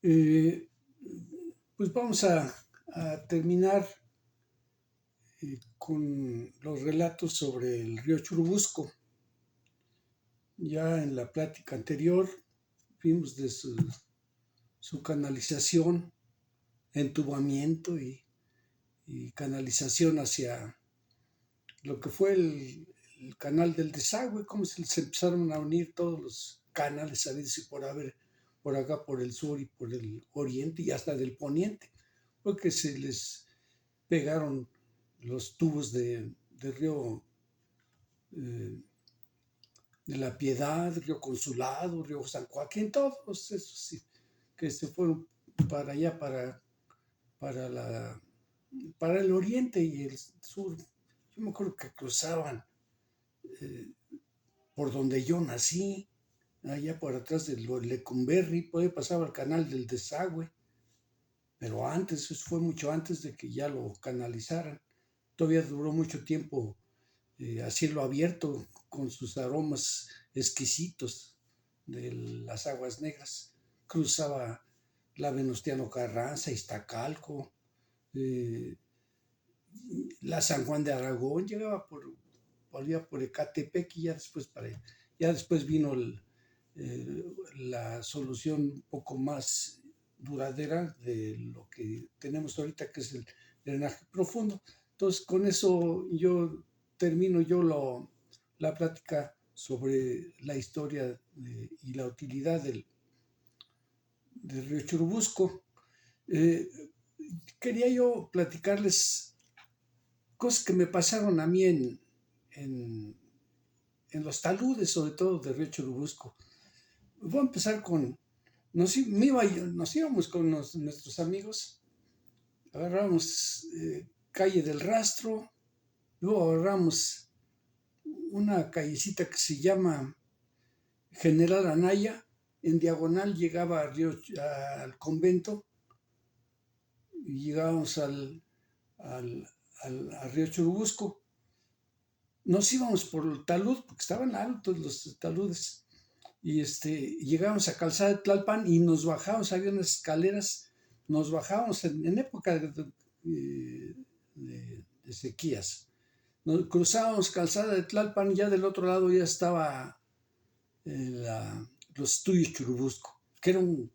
Eh, pues vamos a terminar con los relatos sobre el río Churubusco. Ya en la plática anterior vimos de su canalización, entubamiento y canalización hacia lo que fue el canal del desagüe, cómo se empezaron a unir todos los canales habidos y por haber, por acá, por el sur y por el oriente y hasta del poniente, porque se les pegaron los tubos de río eh, de la Piedad, río Consulado, río San Joaquín, todos esos sí, que se fueron para allá, para, la, para el oriente y el sur. Yo me acuerdo que cruzaban eh, por donde yo nací, allá por atrás de Lecumberri, por ahí pasaba el canal del desagüe, pero antes, eso fue mucho antes de que ya lo canalizaran. Todavía duró mucho tiempo a cielo abierto con sus aromas exquisitos de las aguas negras. Cruzaba la Venustiano Carranza, Iztacalco, eh, la San Juan de Aragón, llegaba por Ecatepec y ya después vino la solución un poco más duradera de lo que tenemos ahorita, que es el drenaje profundo. Entonces, con eso yo termino la plática sobre la historia y la utilidad del río Churubusco. Eh, Quería yo platicarles cosas que me pasaron a mí en, en los taludes, sobre todo de Río Churubusco. Voy a empezar con, nos íbamos con nuestros amigos, agarramos calle del Rastro, luego agarramos una callecita que se llama General Anaya, en diagonal llegaba al convento y llegábamos al río Churubusco. Nos íbamos por el talud, porque estaban altos los taludes, y llegábamos a Calzada de Tlalpan y nos bajábamos, había unas escaleras, nos bajábamos en época de sequías. Nos cruzábamos Calzada de Tlalpan y ya del otro lado ya estaba los estudios Churubusco, que era una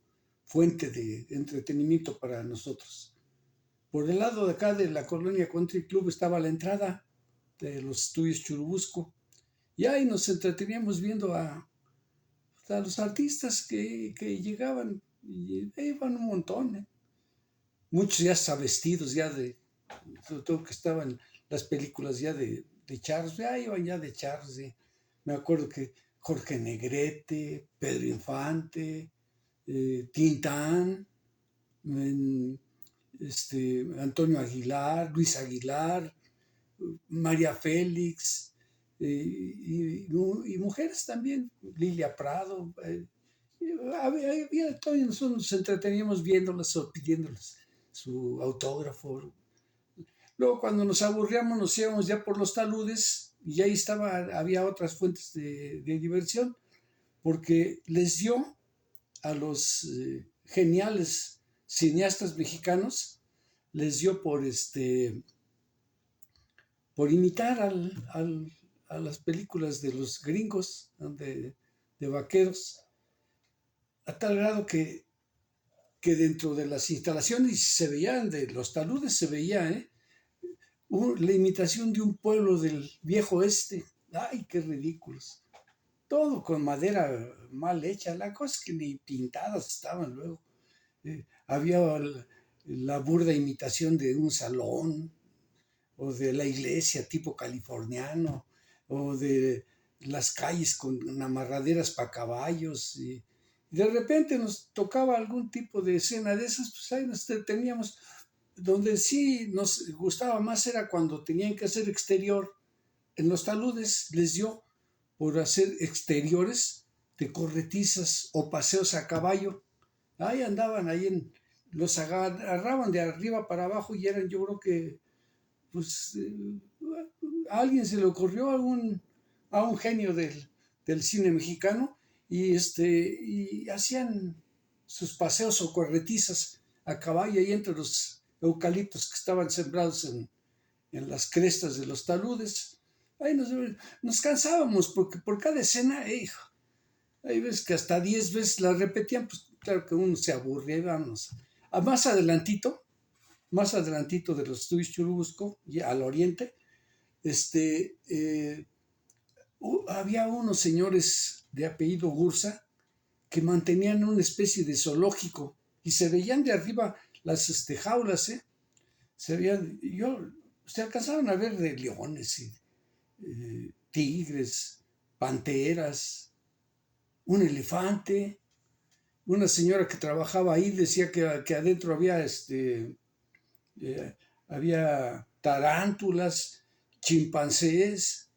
fuente de entretenimiento para nosotros. Por el lado de acá de la colonia Country Club estaba la entrada de los estudios Churubusco. Y ahí nos entreteníamos viendo a los artistas que llegaban, y iban un montón. Muchos ya hasta vestidos, sobre todo que estaban las películas ya de Charles, ya iban ya de Charles. Me acuerdo que Jorge Negrete, Pedro Infante, Tintán, Antonio Aguilar, Luis Aguilar, María Félix, y mujeres también, Lilia Prado. Todos nosotros nos entreteníamos viéndolas o pidiéndoles su autógrafo. Luego, cuando nos aburríamos, nos íbamos ya por los taludes y ahí había otras fuentes de diversión, porque les dio a los geniales cineastas mexicanos, les dio por imitar a las películas de los gringos, de vaqueros, a tal grado que dentro de las instalaciones se veían, de los taludes se veía, la imitación de un pueblo del viejo oeste. ¡Ay, qué ridículos! Todo con madera mal hecha, la cosa es que ni pintadas estaban luego. Había la burda imitación de un salón, o de la iglesia tipo californiano, o de las calles con amarraderas para caballos. Y de repente nos tocaba algún tipo de escena de esas, pues ahí nos deteníamos. Donde sí nos gustaba más era cuando tenían que hacer exterior. En los taludes les dio por hacer exteriores de corretizas o paseos a caballo. Ahí andaban, los agarraban de arriba para abajo y eran, yo creo que pues a alguien se le ocurrió a un genio del cine mexicano y hacían sus paseos o corretizas a caballo ahí entre los eucaliptos que estaban sembrados en las crestas de los taludes. Ahí nos cansábamos porque por cada escena, hijo, hay veces que hasta 10 veces la repetían, pues claro que uno se aburría, vamos. Más adelantito de los estudios Churubusco, y al oriente, este, había unos señores de apellido Gursa que mantenían una especie de zoológico y se veían de arriba las jaulas, ¿eh? Se alcanzaban a ver de leones y tigres, panteras, un elefante. Una señora que trabajaba ahí decía que adentro había había tarántulas, chimpancés,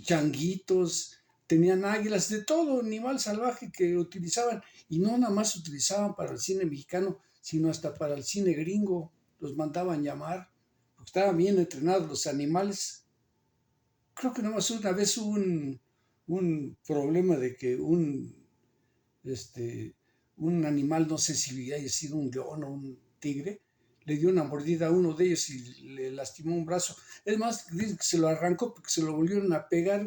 changuitos, tenían águilas, de todo animal salvaje que utilizaban, y no nada más utilizaban para el cine mexicano, sino hasta para el cine gringo, los mandaban llamar, porque estaban bien entrenados los animales. Creo que nada más una vez hubo un problema de que un animal, no sé si haya sido un león o un tigre, le dio una mordida a uno de ellos y le lastimó un brazo. Es más, dicen que se lo arrancó porque se lo volvieron a pegar.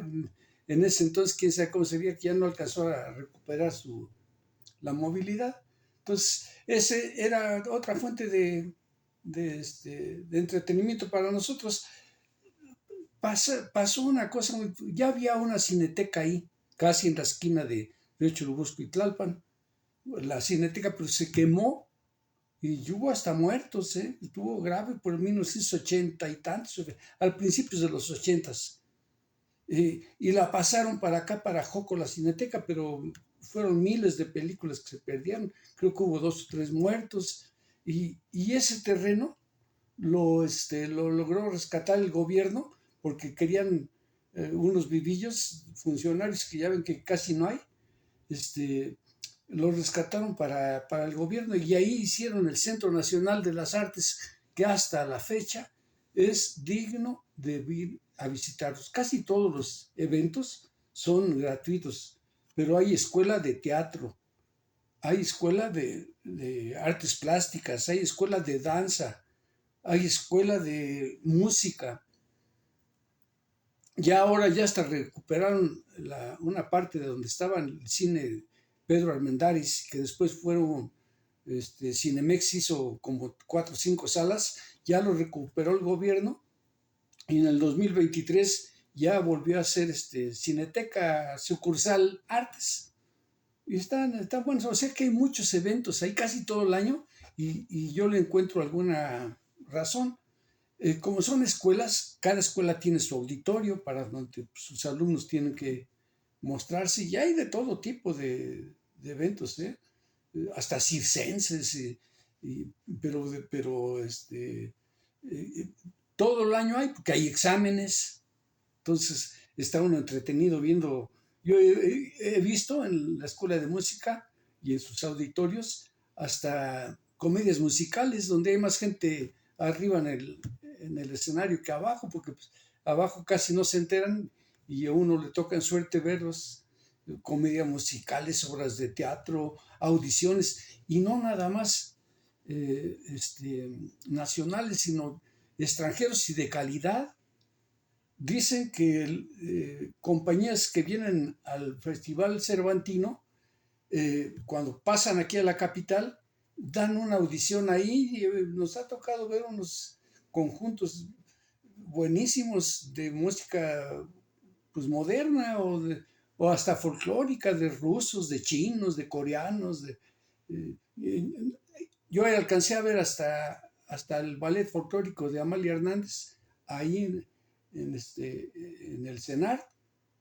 En ese entonces, quién sabe cómo se veía, que ya no alcanzó a recuperar la movilidad. Entonces, ese era otra fuente de entretenimiento para nosotros. Pasó una cosa, ya había una cineteca ahí, casi en la esquina de Río Churubusco y Tlalpan, la cineteca, pero se quemó y hubo hasta muertos, ¿eh? Estuvo grave por 1980 y tantos, al principio de los 80s. Y la pasaron para acá, para Joco, la cineteca, pero fueron miles de películas que se perdieron. Creo que hubo 2 o 3 muertos. Y ese terreno lo logró rescatar el gobierno porque querían unos vivillos funcionarios que ya ven que casi no hay. Lo rescataron para el gobierno y ahí hicieron el Centro Nacional de las Artes, que hasta la fecha es digno de ir a visitarlos. Casi todos los eventos son gratuitos, pero hay escuela de teatro, hay escuela de artes plásticas, hay escuela de danza, hay escuela de música. Ya ahora ya hasta recuperaron una parte de donde estaba el cine Pedro Armendáriz, que después fueron, Cinemex hizo como 4 o 5 salas, ya lo recuperó el gobierno y en el 2023 ya volvió a ser Cineteca Sucursal Artes. Y están buenos, o sea que hay muchos eventos ahí casi todo el año y yo le encuentro alguna razón. Como son escuelas, cada escuela tiene su auditorio para donde sus alumnos tienen que mostrarse y hay de todo tipo de eventos, ¿eh? Hasta circenses, pero eh, todo el año hay, porque hay exámenes, entonces está uno entretenido viendo. Yo he visto en la escuela de música y en sus auditorios hasta comedias musicales donde hay más gente arriba en el escenario que abajo, porque pues, abajo casi no se enteran y a uno le toca en suerte verlos, comedias musicales, obras de teatro, audiciones, y no nada más nacionales, sino extranjeros y de calidad. Dicen que compañías que vienen al Festival Cervantino, cuando pasan aquí a la capital, dan una audición ahí y nos ha tocado ver unos conjuntos buenísimos de música pues moderna o hasta folclórica, de rusos, de chinos, de coreanos. Yo alcancé a ver hasta el ballet folclórico de Amalia Hernández ahí en el CENAR.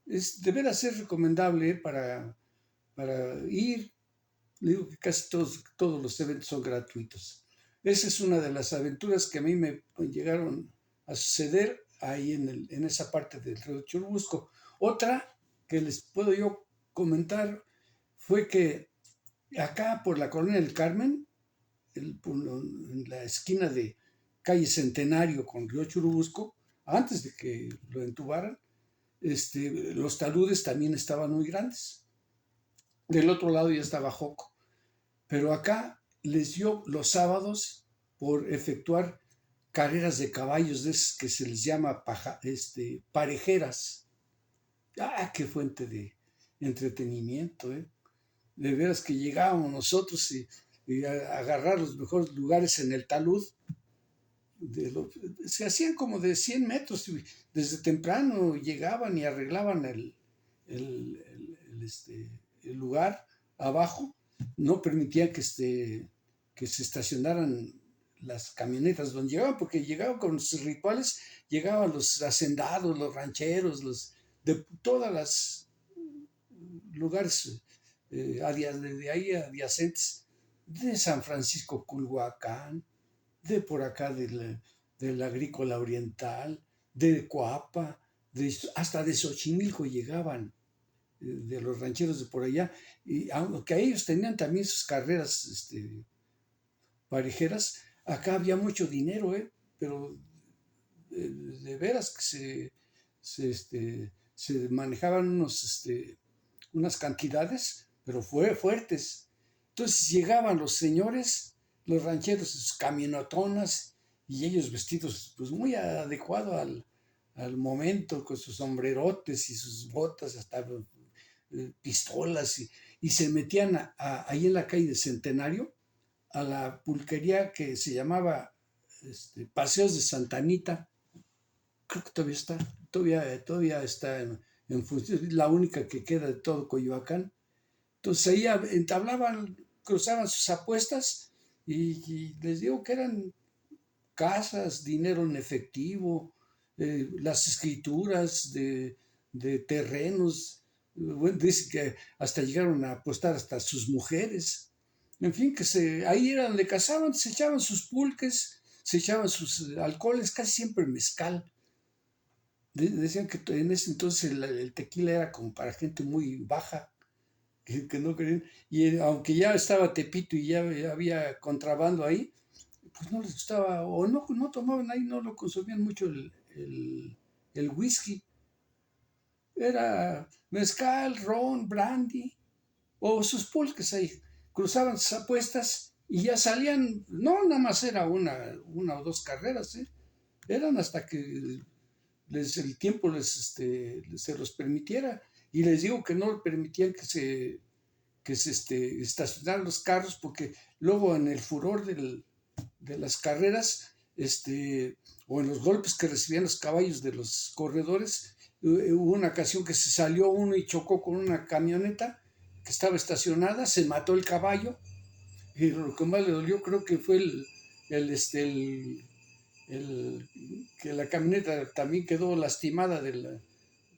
Es de veras ser recomendable para ir. Le digo que casi todos los eventos son gratuitos. Esa es una de las aventuras que a mí me llegaron a suceder ahí en esa parte del río Churubusco. Otra que les puedo yo comentar fue que acá por la Colonia del Carmen, en la esquina de calle Centenario con río Churubusco, antes de que lo entubaran, los taludes también estaban muy grandes. Del otro lado ya estaba Joco. pero acá les dio los sábados por efectuar carreras de caballos de esas que se les llama parejeras. ¡Ah, qué fuente de entretenimiento! De veras que llegábamos nosotros y a agarrar los mejores lugares en el talud. Se hacían como de 100 metros. Desde temprano llegaban y arreglaban el lugar abajo. No permitían que se estacionaran las camionetas donde llegaban, porque llegaban con sus rituales, llegaban los hacendados, los rancheros, los de todas las lugares de ahí adyacentes, de San Francisco Culhuacán, de por acá del Agrícola Oriental, de Coapa, hasta de Xochimilco llegaban, de los rancheros de por allá, y aunque ellos tenían también sus carreras parejeras, acá había mucho dinero, pero de veras que se manejaban unas cantidades, pero fuertes. Entonces llegaban los señores, los rancheros, sus camionotonas, y ellos vestidos pues muy adecuados al momento, con sus sombrerotes y sus botas, hasta pistolas, y se metían ahí en la calle de Centenario, a la pulquería que se llamaba Paseos de Santa Anita. Creo que todavía está en función, es la única que queda de todo Coyoacán. Entonces ahí entablaban, cruzaban sus apuestas y les digo que eran casas, dinero en efectivo, las escrituras de terrenos. Bueno, dice que hasta llegaron a apostar hasta sus mujeres. En fin, ahí era donde cazaban, se echaban sus pulques, se echaban sus alcoholes, casi siempre mezcal. Decían que en ese entonces el tequila era como para gente muy baja, que no querían. Y aunque ya estaba Tepito y ya había contrabando ahí, pues no les gustaba, o no tomaban ahí, no lo consumían mucho el whisky. Era mezcal, ron, brandy, o sus pulques ahí. Cruzaban sus apuestas y ya salían, no nada más era una o dos carreras, eran hasta que el tiempo se los permitiera. Y les digo que no permitían que se estacionaran los carros, porque luego en el furor de las carreras, o en los golpes que recibían los caballos de los corredores, hubo una ocasión que se salió uno y chocó con una camioneta que estaba estacionada, se mató el caballo, y lo que más le dolió creo que fue que la camioneta también quedó lastimada de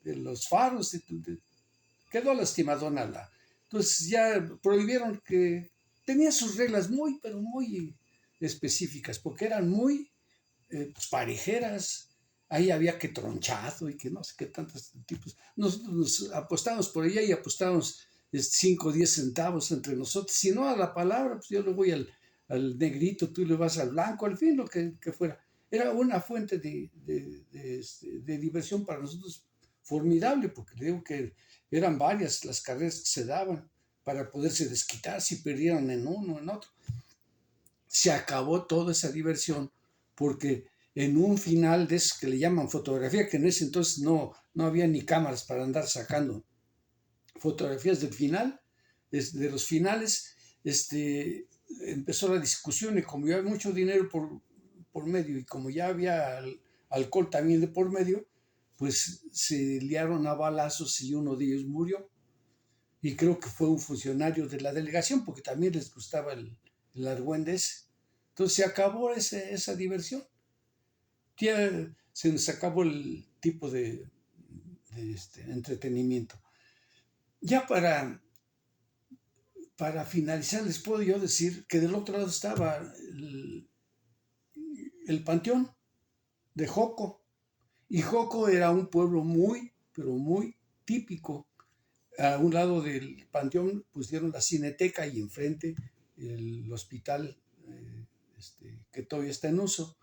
los faros, quedó lastimadona Entonces ya prohibieron que tenía sus reglas muy, pero muy específicas, porque eran muy pues, parejeras. Ahí había que tronchado y que no sé qué tantos tipos. Nosotros nos apostamos por allá y apostamos 5 o 10 centavos entre nosotros. Si no a la palabra, pues yo le voy al negrito, tú le vas al blanco, al fin lo que fuera. Era una fuente de diversión para nosotros formidable, porque le digo que eran varias las carreras que se daban para poderse desquitar si perdieron en uno o en otro. Se acabó toda esa diversión porque en un final de esos que le llaman fotografía, que en ese entonces no había ni cámaras para andar sacando fotografías del final, de los finales, empezó la discusión, y como ya había mucho dinero por medio y como ya había alcohol también de por medio, pues se liaron a balazos y uno de ellos murió. Y creo que fue un funcionario de la delegación, porque también les gustaba el argüende. Entonces se acabó esa diversión. Ya se nos acabó el tipo de entretenimiento. Ya para finalizar, les puedo yo decir que del otro lado estaba el panteón de Joco. Y Joco era un pueblo muy, pero muy típico. A un lado del panteón pusieron la cineteca y enfrente el hospital que todavía está en uso.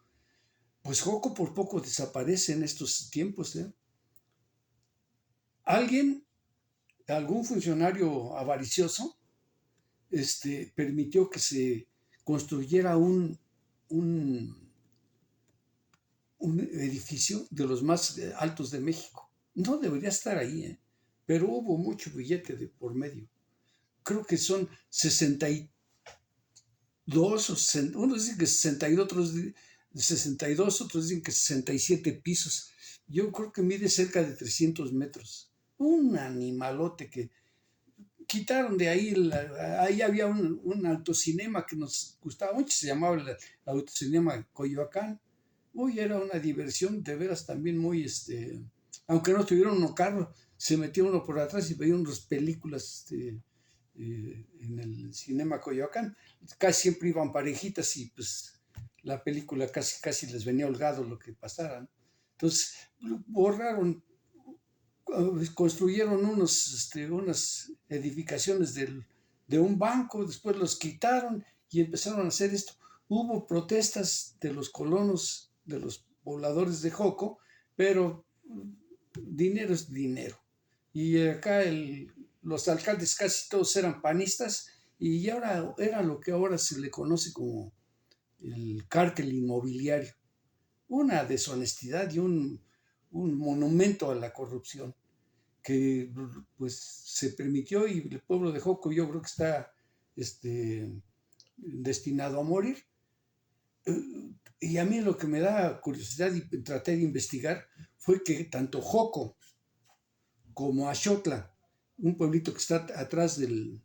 Pues Joco por poco desaparece en estos tiempos. Algún funcionario avaricioso, permitió que se construyera un, un edificio de los más altos de México. No debería estar ahí, pero hubo mucho billete de por medio. Creo que son 62, unos dicen que 62, otros 62, otros dicen que 67 pisos. Yo creo que mide cerca de 300 metros. Un animalote que quitaron de ahí, ahí había un autocinema que nos gustaba mucho, se llamaba el autocinema Coyoacán. Uy, era una diversión de veras también muy, aunque no tuvieron uno carro, se metía uno por atrás y veía unas películas, en el cinema Coyoacán. Casi siempre iban parejitas y pues la película casi les venía holgado lo que pasara. Entonces, borraron, construyeron unas edificaciones de un banco, después los quitaron y empezaron a hacer esto. Hubo protestas de los colonos, de los pobladores de Joco, pero dinero es dinero. Y acá los alcaldes casi todos eran panistas y ahora era lo que ahora se le conoce como el cártel inmobiliario. Una deshonestidad y un monumento a la corrupción que pues se permitió y el pueblo de Joco yo creo que está destinado a morir. Y a mí lo que me da curiosidad y traté de investigar fue que tanto Joco como Axotla, un pueblito que está atrás del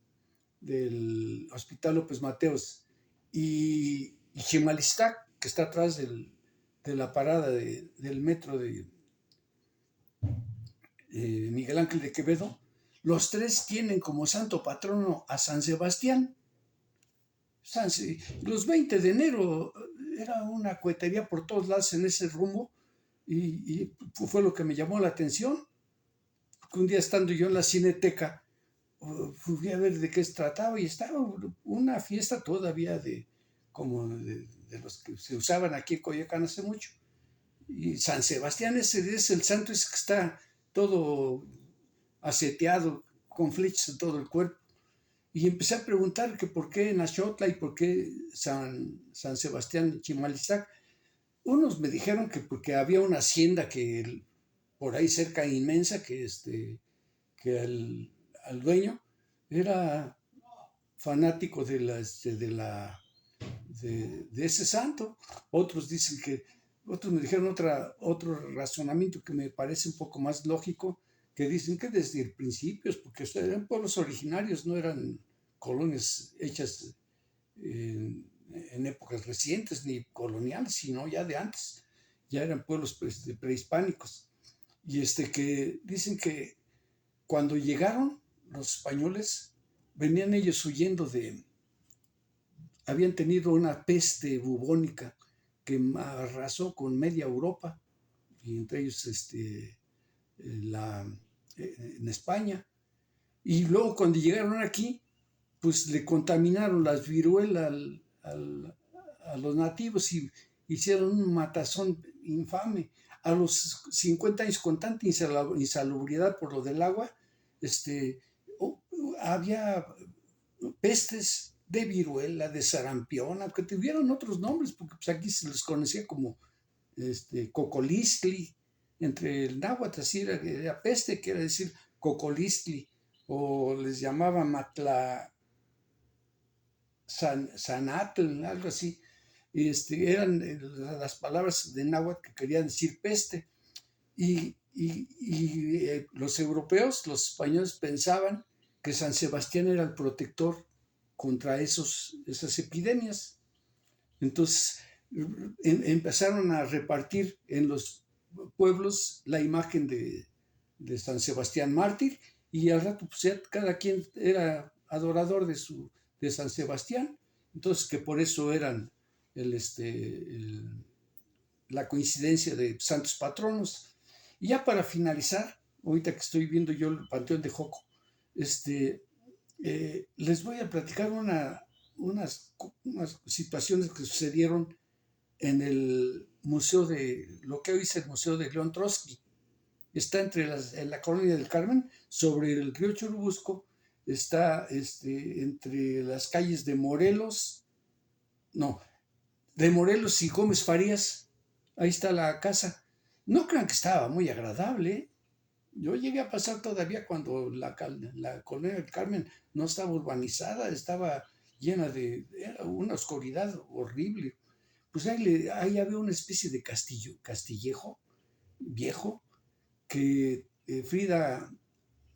Hospital López Mateos, y Ximalistac, que está atrás de la parada del metro de Miguel Ángel de Quevedo, los tres tienen como santo patrono a San Sebastián. Los 20 de enero era una cohetería por todos lados en ese rumbo y fue lo que me llamó la atención. Un día estando yo en la Cineteca, fui a ver de qué se trataba y estaba una fiesta todavía de los que se usaban aquí en Coyoacán hace mucho. Y San Sebastián ese es el santo ese que está todo aseteado, con flechas en todo el cuerpo. Y empecé a preguntar que por qué en Axotla y por qué San Sebastián de Chimalistac. Unos me dijeron que porque había una hacienda que por ahí cerca inmensa que al dueño era fanático de ese santo. Otros me dijeron otro razonamiento que me parece un poco más lógico, que dicen que desde el principio, porque eran pueblos originarios, no eran colonias hechas en épocas recientes ni coloniales, sino ya de antes, ya eran pueblos prehispánicos. Y que dicen que cuando llegaron los españoles, venían ellos huyendo habían tenido una peste bubónica que arrasó con media Europa, y entre ellos en España. Y luego cuando llegaron aquí, pues le contaminaron las viruelas a los nativos y hicieron un matazón infame. A los 50 años, con tanta insalubridad por lo del agua, había pestes de viruela, de sarampión, aunque tuvieron otros nombres, porque pues aquí se les conocía como cocolistli, entre el náhuatl, así era peste, quiere decir cocolistli, o les llamaba sanatl, algo así. Eran las palabras de náhuatl que querían decir peste. Y los europeos, los españoles, pensaban que San Sebastián era el protector contra esas epidemias. Entonces empezaron a repartir en los pueblos la imagen de San Sebastián mártir, y al rato pues, ya cada quien era adorador de San Sebastián. Entonces que por eso eran la coincidencia de santos patronos. Y ya para finalizar, ahorita que estoy viendo yo el Panteón de Joco, les voy a platicar unas situaciones que sucedieron en el museo lo que hoy es el Museo de León Trotsky. Está en la colonia del Carmen, sobre el río Churubusco, está entre las calles de Morelos, no, de Morelos y Gómez Farías. Ahí está la casa. No crean que estaba muy agradable, ¿eh? Yo llegué a pasar todavía cuando la colonia del Carmen no estaba urbanizada, estaba llena era una oscuridad horrible. Pues ahí había una especie de castillejo viejo que Frida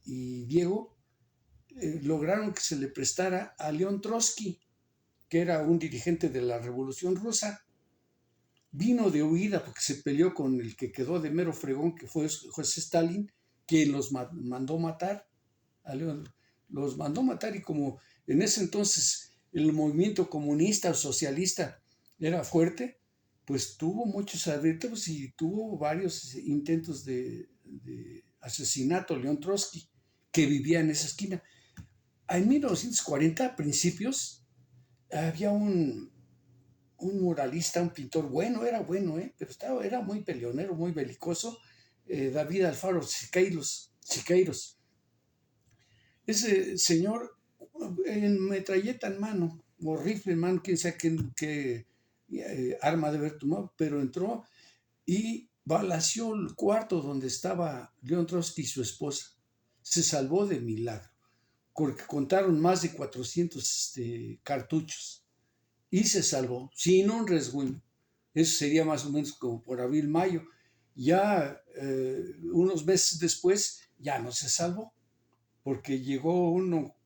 y Diego lograron que se le prestara a León Trotsky, que era un dirigente de la Revolución Rusa. Vino de huida porque se peleó con el que quedó de mero fregón, que fue José Stalin, quien los mandó matar. A León, los mandó matar, y como en ese entonces el movimiento comunista o socialista era fuerte, pues tuvo muchos adeptos y tuvo varios intentos de asesinato. León Trotsky, que vivía en esa esquina. En 1940, a principios, había un muralista, un pintor era bueno, pero era muy peleonero, muy belicoso, David Alfaro Siqueiros. Ese señor, en metralleta en mano, o rifle en mano, quién sabe qué arma de haber tomado, pero entró y balació el cuarto donde estaba León Trotsky y su esposa. Se salvó de milagro, porque contaron más de 400 cartuchos, y se salvó, sin un resguño. Eso sería más o menos como por abril, mayo. Ya unos meses después, ya no se salvó, porque llegó uno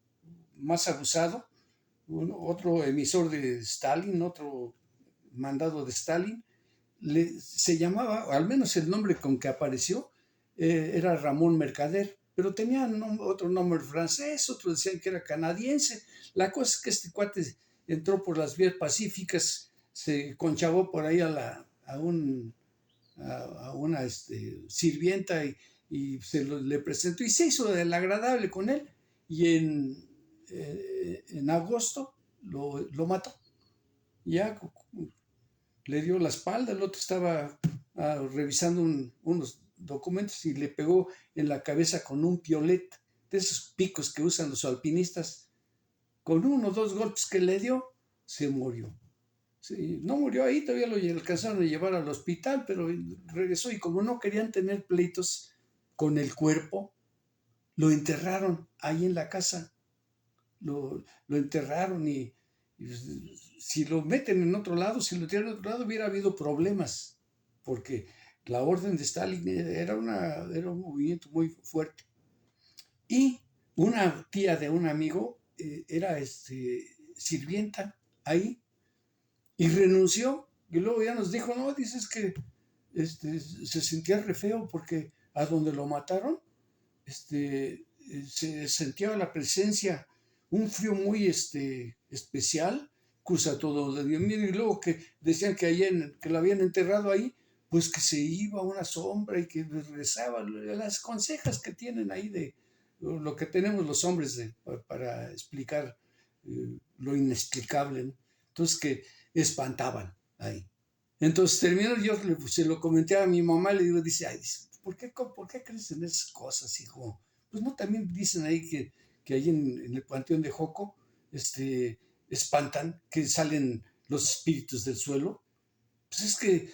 más abusado, otro emisor de Stalin, otro mandado de Stalin. Se llamaba, o al menos el nombre con que apareció, era Ramón Mercader, pero tenía otro nombre francés, otros decían que era canadiense. La cosa es que este cuate entró por las vías pacíficas, se conchavó por ahí a una sirvienta, y le presentó y se hizo del agradable con él, y en agosto lo mató. Ya le dio la espalda, el otro estaba revisando unos documentos y le pegó en la cabeza con un piolet, de esos picos que usan los alpinistas. Con 1 o 2 golpes que le dio, se murió. Sí, no murió ahí, todavía lo alcanzaron a llevar al hospital, pero regresó, y como no querían tener pleitos con el cuerpo, lo enterraron ahí en la casa. Lo enterraron, y si lo meten en otro lado, si lo tiran en otro lado, hubiera habido problemas, porque la orden de Stalin era un movimiento muy fuerte. Y una tía de un amigo era sirvienta ahí, y renunció, y luego ya nos dijo, no, dices que se sentía re feo porque a donde lo mataron se sentía la presencia, un frío muy especial, cosa todo de Dios mío, y luego que decían que lo habían enterrado ahí, pues que se iba a una sombra y que regresaba, las consejas que tienen ahí de lo que tenemos los hombres para explicar lo inexplicable, ¿no? Entonces que espantaban ahí. Entonces terminó, se lo comenté a mi mamá, le digo, dice, ay, ¿por qué crees en esas cosas, hijo? Pues no, también dicen ahí que ahí en el panteón de Joco, espantan, que salen los espíritus del suelo. Pues es que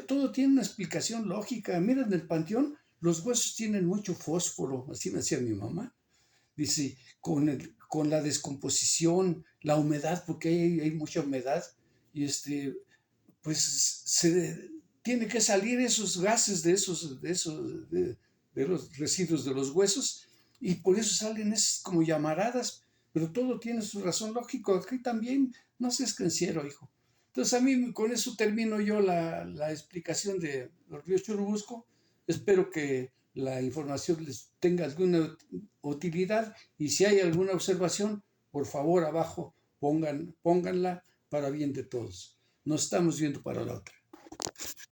todo tiene una explicación lógica. Mira, en el panteón los huesos tienen mucho fósforo, así me decía mi mamá. Dice, con la descomposición, la humedad, porque hay mucha humedad, y pues tiene que salir esos gases de los residuos de los huesos, y por eso salen esas como llamaradas, pero todo tiene su razón lógica. Aquí también no seas crenciero, hijo. Entonces a mí con eso termino yo la explicación de los ríos Churubusco. Espero que la información les tenga alguna utilidad, y si hay alguna observación, por favor abajo pónganla para bien de todos. Nos estamos viendo para la otra.